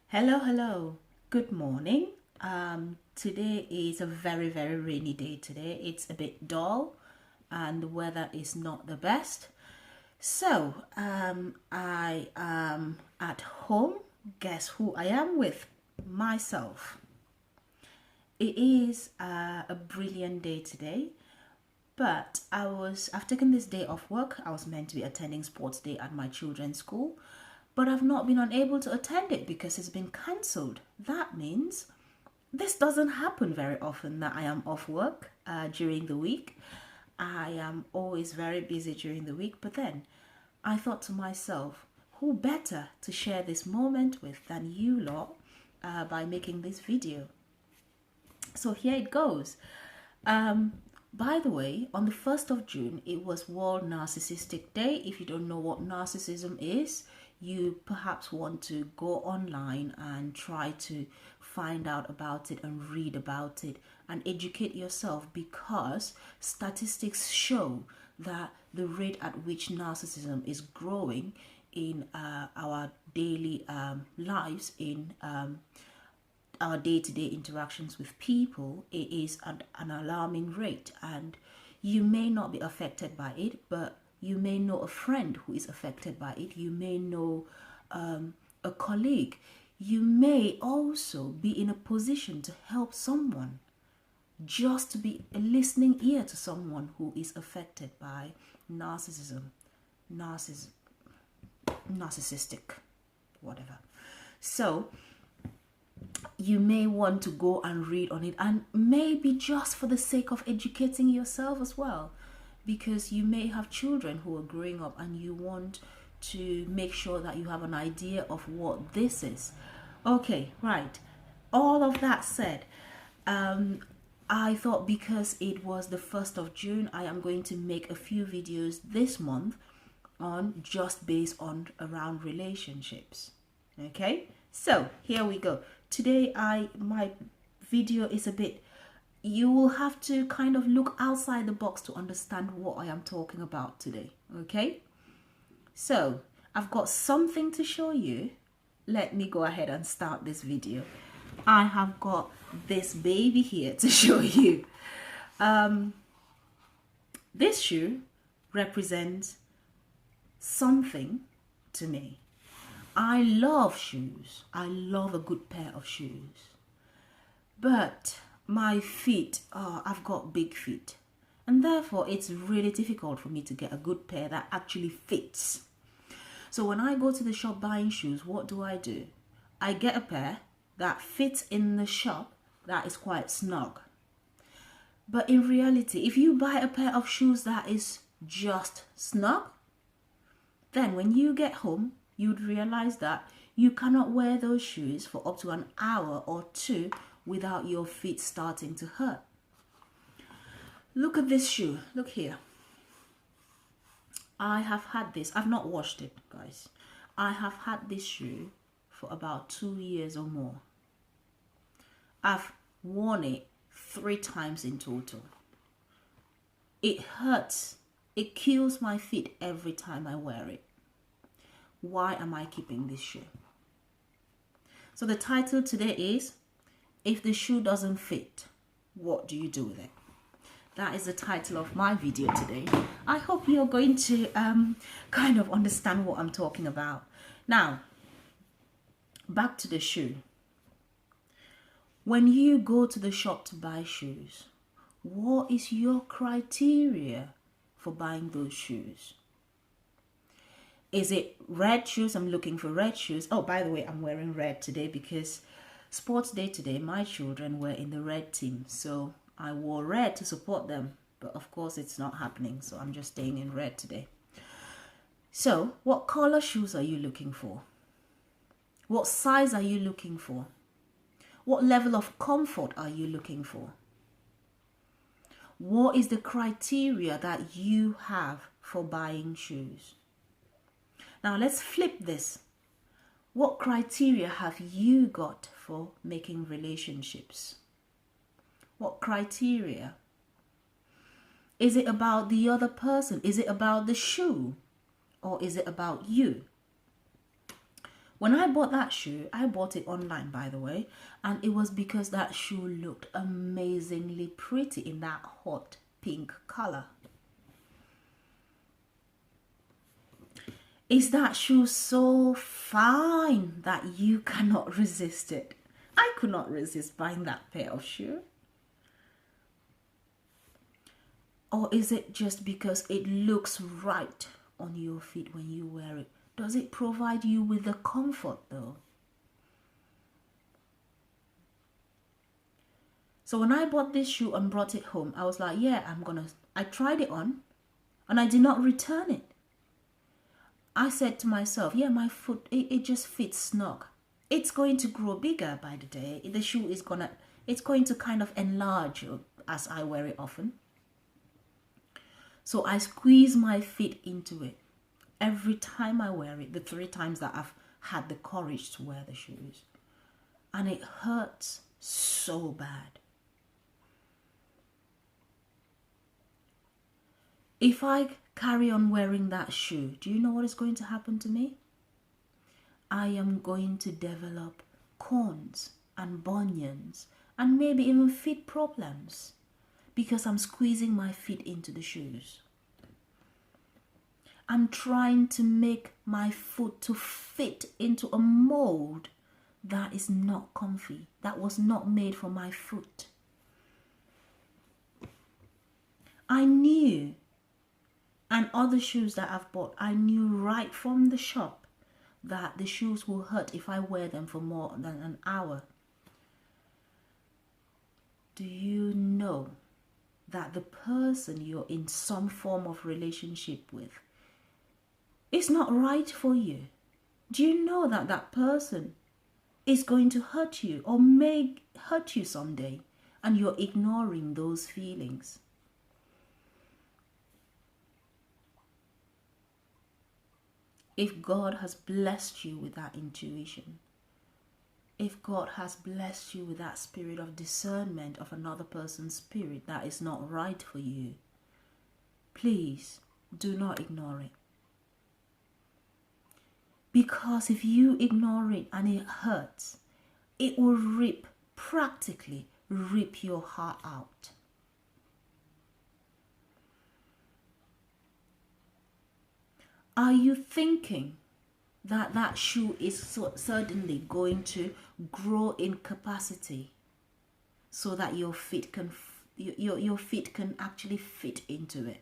Hello. Good morning. Today is a very rainy day today. It's a bit dull and the weather is not the best. So, I am at home. Guess who I am with? Myself. It is a brilliant day today, but I've taken this day off work. I was meant to be attending sports day at my children's school, but I've not been unable to attend it because it's been cancelled. That means this doesn't happen very often that I am off work during the week. I am always very busy during the week, but then I thought to myself, who better to share this moment with than you lot by making this video? So here it goes. By the way, on the 1st of June, it was World Narcissistic Day. If you don't know what narcissism is, you perhaps want to go online and try to find out about it and read about it and educate yourself, because statistics show that the rate at which narcissism is growing in our daily lives, in our day-to-day interactions with people, it is at an alarming rate. And you may not be affected by it, but you may know a friend who is affected by it. You may know a colleague. You may also be in a position to help someone, just to be a listening ear to someone who is affected by narcissistic, whatever. So you may want to go and read on it, and maybe just for the sake of educating yourself as well, because you may have children who are growing up and you want to make sure that you have an idea of what this is. Okay, right. All of that said, I thought because it was the 1st of June, I am going to make a few videos this month on just based on around relationships. Okay, so here we go. Today my video is a bit, you will have to kind of look outside the box to understand what I am talking about today. Okay, so I've got something to show you. Let me go ahead and start this video. I have got this baby here to show you. This shoe represents something to me. I love shoes. I love a good pair of shoes. But my feet, I've got big feet. And therefore, it's really difficult for me to get a good pair that actually fits. So when I go to the shop buying shoes, what do? I get a pair that fits in the shop that is quite snug. But in reality, if you buy a pair of shoes that is just snug, then when you get home, you'd realize that you cannot wear those shoes for up to an hour or two without your feet starting to hurt. Look at this shoe. Look here. I have had this. I've not washed it, guys. I have had this shoe for about 2 years or more. I've worn it 3 times in total. It hurts. It kills my feet every time I wear it. Why am I keeping this shoe? So the title today is, if the shoe doesn't fit, what do you do with it? That is the title of my video today. I hope you're going to kind of understand what I'm talking about. Now, back to the shoe. When you go to the shop to buy shoes, what is your criteria for buying those shoes? Is it red shoes? I'm looking for red shoes. Oh, by the way, I'm wearing red today because sports day today, my children were in the red team. So I wore red to support them. But of course, it's not happening. So I'm just staying in red today. So what color shoes are you looking for? What size are you looking for? What level of comfort are you looking for? What is the criteria that you have for buying shoes? Now let's flip this. What criteria have you got for making relationships? What criteria? Is it about the other person? Is it about the shoe? Or is it about you? When I bought that shoe, I bought it online, by the way, and it was because that shoe looked amazingly pretty in that hot pink color. Is that shoe so fine that you cannot resist it? I could not resist buying that pair of shoes. Or is it just because it looks right on your feet when you wear it? Does it provide you with the comfort though? So when I bought this shoe and brought it home, I was like, yeah, I tried it on and I did not return it. I said to myself, yeah, my foot, it just fits snug. It's going to grow bigger by the day. The shoe is it's going to kind of enlarge as I wear it often. So I squeeze my feet into it every time I wear it, the 3 times that I've had the courage to wear the shoes. And it hurts so bad. If I carry on wearing that shoe, do you know what is going to happen to me? I am going to develop corns and bunions and maybe even feet problems because I'm squeezing my feet into the shoes. I'm trying to make my foot to fit into a mold that is not comfy, that was not made for my foot. I knew, and other shoes that I've bought, I knew right from the shop that the shoes will hurt if I wear them for more than an hour. Do you know that the person you're in some form of relationship with is not right for you? Do you know that that person is going to hurt you or may hurt you someday and you're ignoring those feelings? If God has blessed you with that intuition, if God has blessed you with that spirit of discernment of another person's spirit that is not right for you, please do not ignore it. Because if you ignore it and it hurts, it will practically rip your heart out. Are you thinking that that shoe is suddenly going to grow in capacity so that your feet can actually fit into it?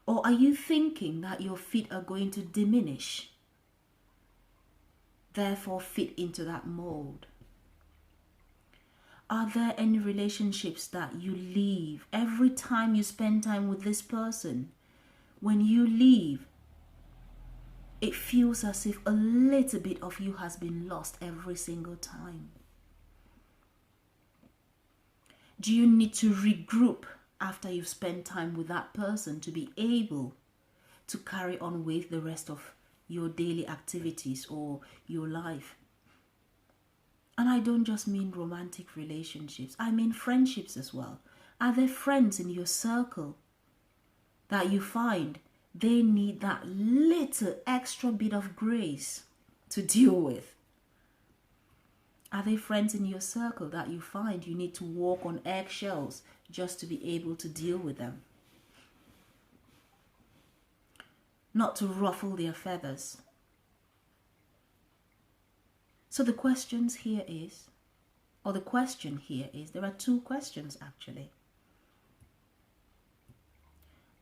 Or are you thinking that your feet are going to diminish, therefore fit into that mold? Are there any relationships that you leave every time you spend time with this person? When you leave, it feels as if a little bit of you has been lost every single time. Do you need to regroup after you've spent time with that person to be able to carry on with the rest of your daily activities or your life? And I don't just mean romantic relationships, I mean friendships as well. Are there friends in your circle that you find they need that little extra bit of grace to deal with? Are there friends in your circle that you find you need to walk on eggshells just to be able to deal with them? Not to ruffle their feathers. So the question here is, there are 2 questions actually.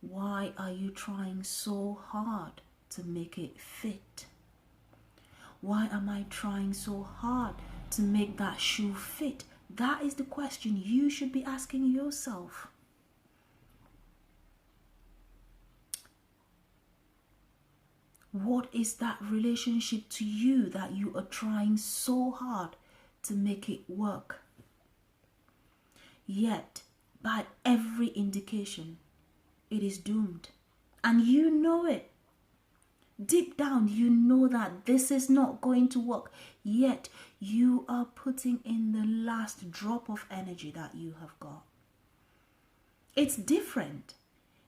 Why are you trying so hard to make it fit? Why am I trying so hard to make that shoe fit? That is the question you should be asking yourself. What is that relationship to you that you are trying so hard to make it work? Yet, by every indication, it is doomed. And you know it. Deep down, you know that this is not going to work. Yet, you are putting in the last drop of energy that you have got. It's different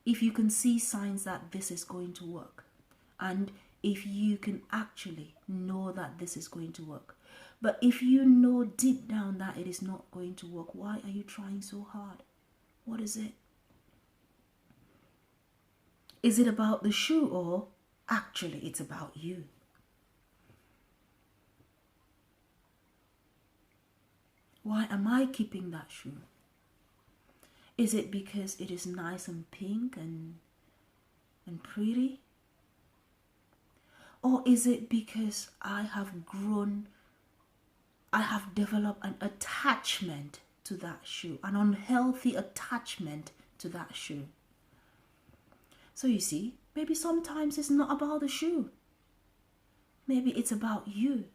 if you can see signs that this is going to work. And if you can actually know that this is going to work. But if you know deep down that it is not going to work, why are you trying so hard? What is it? Is it about the shoe, or actually it's about you? Why am I keeping that shoe? Is it because it is nice and pink and pretty? Or is it because I have developed an attachment to that shoe, an unhealthy attachment to that shoe? So you see, maybe sometimes it's not about the shoe. Maybe it's about you.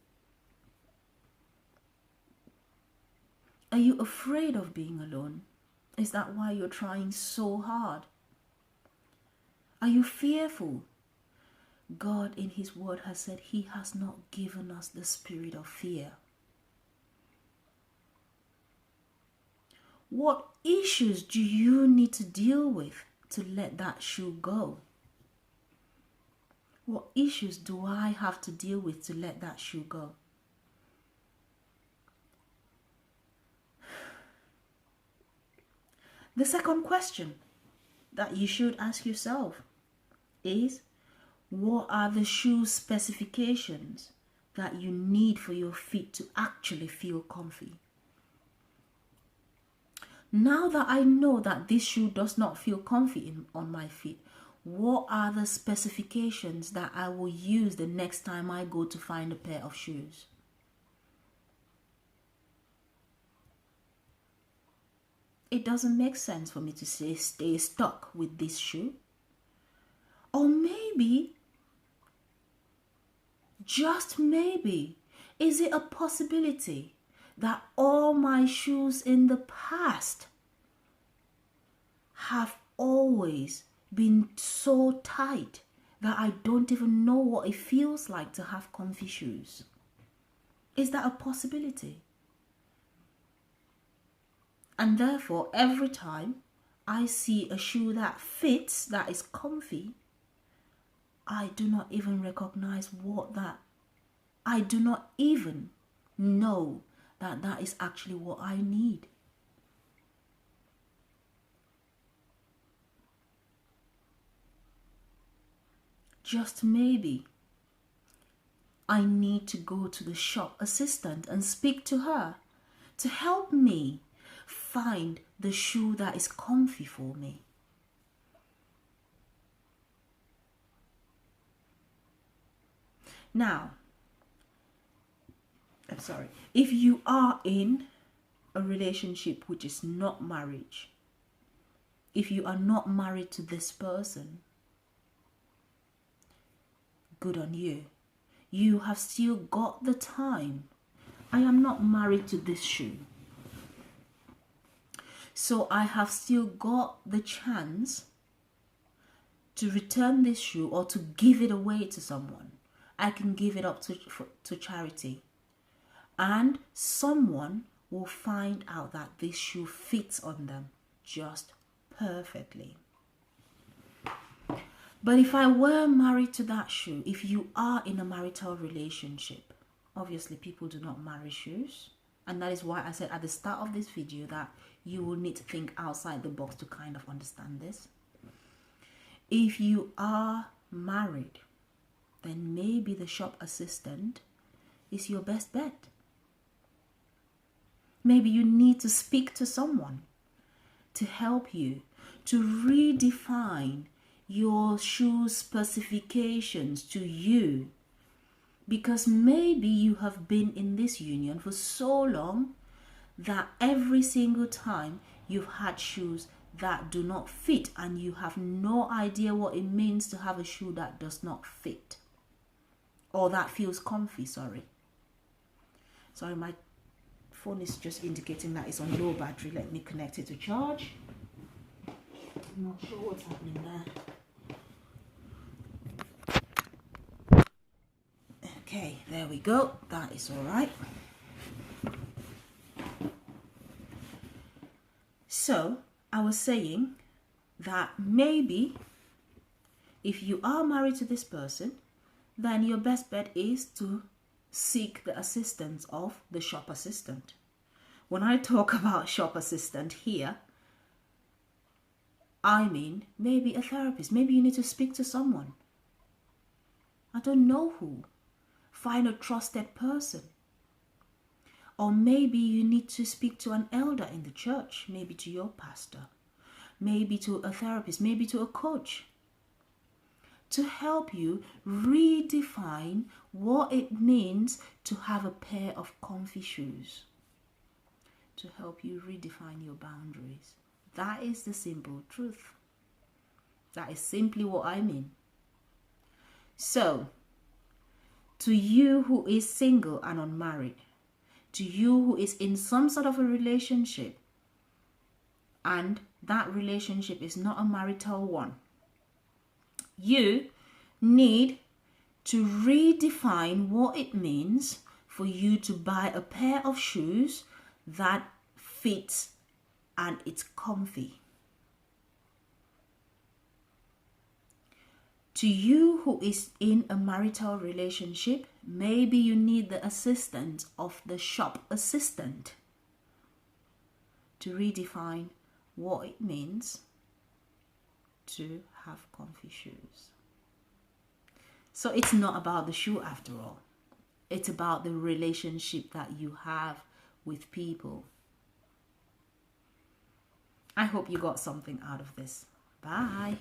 Are you afraid of being alone? Is that why you're trying so hard? Are you fearful? God in His word has said He has not given us the spirit of fear. What issues do you need to deal with to let that shoe go? What issues do I have to deal with to let that shoe go? The second question that you should ask yourself is, what are the shoe specifications that you need for your feet to actually feel comfy? Now that I know that this shoe does not feel comfy on my feet, what are the specifications that I will use the next time I go to find a pair of shoes? It doesn't make sense for me to say stay stuck with this shoe. Or maybe, just maybe, is it a possibility that all my shoes in the past have always been so tight that I don't even know what it feels like to have comfy shoes? Is that a possibility? And therefore, every time I see a shoe that fits, that is comfy, I do not even recognize I do not even know that that is actually what I need. Just maybe I need to go to the shop assistant and speak to her to help me find the shoe that is comfy for me. Now, if you are in a relationship which is not marriage, if you are not married to this person, good on you. You have still got the time. I am not married to this shoe, so I have still got the chance to return this shoe or to give it away to someone. I can give it up to charity, and someone will find out that this shoe fits on them just perfectly. But if I were married to that shoe, if you are in a marital relationship, obviously people do not marry shoes. And that is why I said at the start of this video that you will need to think outside the box to kind of understand this. If you are married, then maybe the shop assistant is your best bet. Maybe you need to speak to someone to help you to redefine your shoe specifications to you, because maybe you have been in this union for so long that every single time you've had shoes that do not fit, and you have no idea what it means to have a shoe that does not fit or that feels comfy. Sorry, my phone is just indicating that it's on low battery. Let me connect it to charge. I'm not sure what's happening there. Okay, there we go. That is all right. So I was saying that maybe if you are married to this person, then your best bet is to seek the assistance of the shop assistant. When I talk about shop assistant here, I mean maybe a therapist. Maybe you need to speak to someone. I don't know who. Find a trusted person. Or maybe you need to speak to an elder in the church, maybe to your pastor, maybe to a therapist, maybe to a coach, to help you redefine what it means to have a pair of comfy shoes, to help you redefine your boundaries. That is the simple truth. That is simply what I mean. So, to you who is single and unmarried, to you who is in some sort of a relationship, and that relationship is not a marital one, you need to redefine what it means for you to buy a pair of shoes that fits and it's comfy. To you who is in a marital relationship, maybe you need the assistance of the shop assistant to redefine what it means to have comfy shoes. So it's not about the shoe after all. It's about the relationship that you have with people. I hope you got something out of this. Bye.